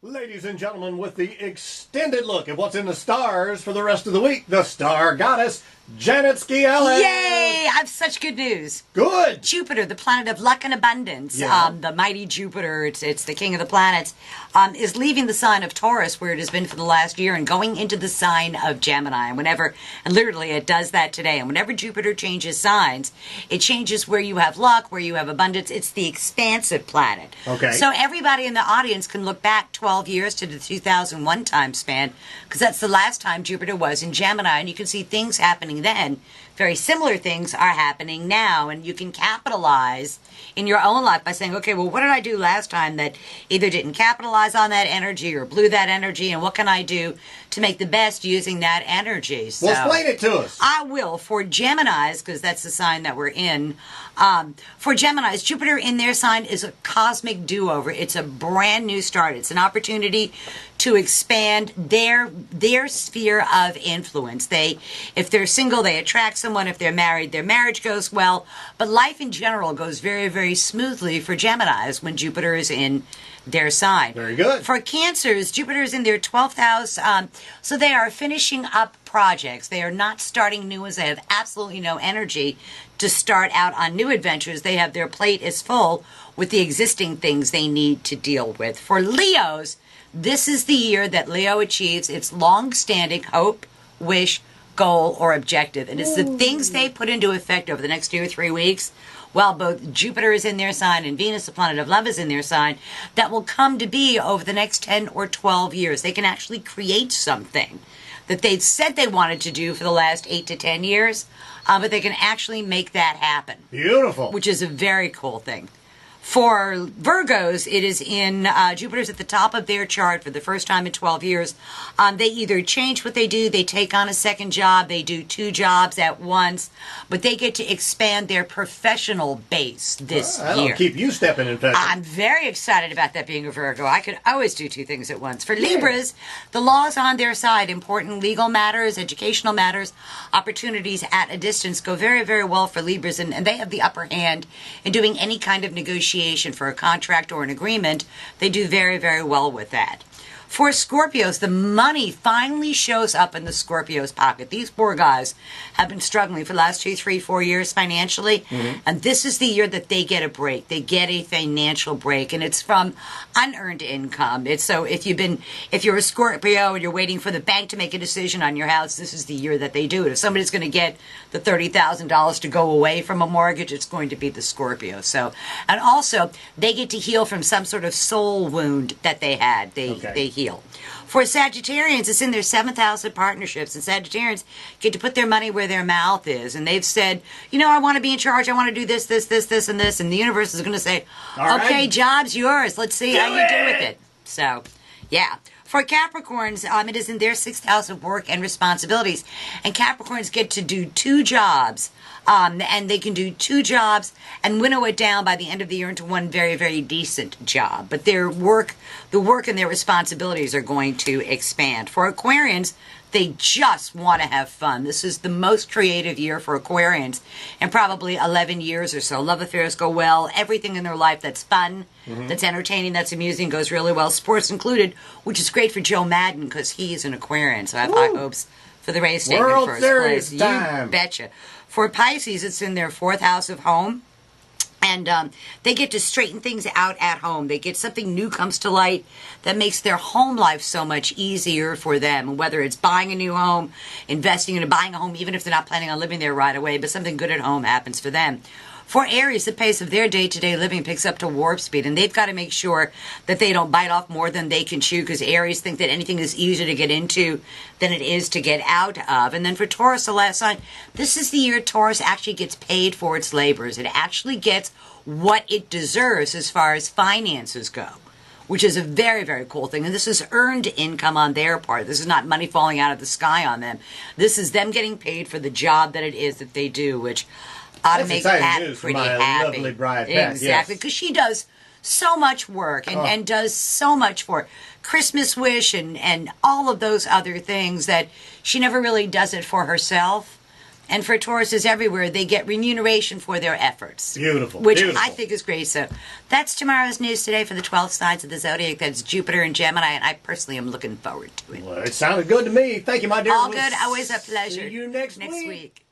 Ladies and gentlemen, with the extended look at what's in the stars for the rest of the week, the star goddess, Janet Scialli. Yay! I have such good news. Good. Jupiter, the planet of luck and abundance, the mighty Jupiter, it's the king of the planets, is leaving the sign of Taurus, where it has been for the last year, and going into the sign of Gemini. And literally it does that today. And whenever Jupiter changes signs, it changes where you have luck, where you have abundance. It's the expansive planet. Okay. So everybody in the audience can look back 12 years to the 2001 time span, because that's the last time Jupiter was in Gemini, and you can see things happening then. Very similar things are happening now, and you can capitalize in your own life by saying, okay, well, what did I do last time that either didn't capitalize on that energy or blew that energy, and what can I do to make the best using that energy? So, well, explain it to us. I will. For Geminis, because that's the sign that we're in, for Geminis, Jupiter in their sign is a cosmic do-over. It's a brand new start. It's an opportunity to expand their sphere of influence. If they're single, they attract someone. If they're married, their marriage goes well. But life in general goes very, very smoothly for Geminis when Jupiter is in their sign. Very good. For Cancers, Jupiter is in their 12th house, so they are finishing up projects. They are not starting new ones. They have absolutely no energy to start out on new adventures. Their plate is full with the existing things they need to deal with. For Leos, this is the year that Leo achieves its long-standing hope, wish, goal, or objective. And it's the things they put into effect over the next 2 or 3 weeks, while both Jupiter is in their sign and Venus, the planet of love, is in their sign, that will come to be over the next 10 or 12 years. They can actually create something that they've said they wanted to do for the last 8 to 10 years, but they can actually make that happen. Beautiful. Which is a very cool thing. For Virgos, it is in, Jupiter's at the top of their chart for the first time in 12 years. They either change what they do, they take on a second job, they do 2 jobs at once, but they get to expand their professional base this year. That'll keep you stepping in fashion. I'm very excited about that being a Virgo. I could always do 2 things at once. For Libras, the law is on their side. Important legal matters, educational matters, opportunities at a distance go very, very well for Libras, and they have the upper hand in doing any kind of negotiation for a contract or an agreement. They do very, very well with that. For Scorpios, the money finally shows up in the Scorpios' pocket. These poor guys have been struggling for the last 2, 3, 4 years financially, and this is the year that they get a break. They get a financial break, and it's from unearned income. It's so if you're a Scorpio and you're waiting for the bank to make a decision on your house, this is the year that they do it. If somebody's going to get the $30,000 to go away from a mortgage, it's going to be the Scorpio. So, and also they get to heal from some sort of soul wound that they had. They heal. For Sagittarians, it's in their 7th house of partnerships, and Sagittarians get to put their money where their mouth is, and they've said, I want to be in charge, I want to do this, this, this, this, and this, and the universe is going to say, okay, job's yours, let's see how you do with it. So, yeah. For Capricorns, it is in their 6th house of work and responsibilities, and Capricorns get to do 2 jobs, and they can do 2 jobs and winnow it down by the end of the year into one very, very decent job. But the work and their responsibilities are going to expand. For Aquarians, they just want to have fun. This is the most creative year for Aquarians in probably 11 years or so. Love affairs go well. Everything in their life that's fun, that's entertaining, that's amusing goes really well. Sports included, which is great for Joe Madden because he is an Aquarian. So I have high hopes for the race taking World first Series place. time. You betcha. For Pisces, it's in their 4th house of home. And they get to straighten things out at home. They get something new comes to light that makes their home life so much easier for them. Whether it's buying a new home, investing in buying a home, even if they're not planning on living there right away, but something good at home happens for them. For Aries, the pace of their day-to-day living picks up to warp speed, and they've got to make sure that they don't bite off more than they can chew, because Aries think that anything is easier to get into than it is to get out of. And then for Taurus, the last sign, this is the year Taurus actually gets paid for its labors. It actually gets what it deserves as far as finances go, which is a very, very cool thing. And this is earned income on their part. This is not money falling out of the sky on them. This is them getting paid for the job that it is that they do, which ought to make Pat pretty happy. Lovely bride, Pat. Exactly, because she does so much work and does so much for Christmas Wish and all of those other things that she never really does it for herself. And for Tauruses everywhere, they get remuneration for their efforts. Beautiful. Which beautiful. I think is great. So that's tomorrow's news today for the 12 signs of the zodiac. That's Jupiter and Gemini, and I personally am looking forward to it. Well, it sounded good to me. Thank you, my dear. All We'll good. Always a pleasure. See you next week.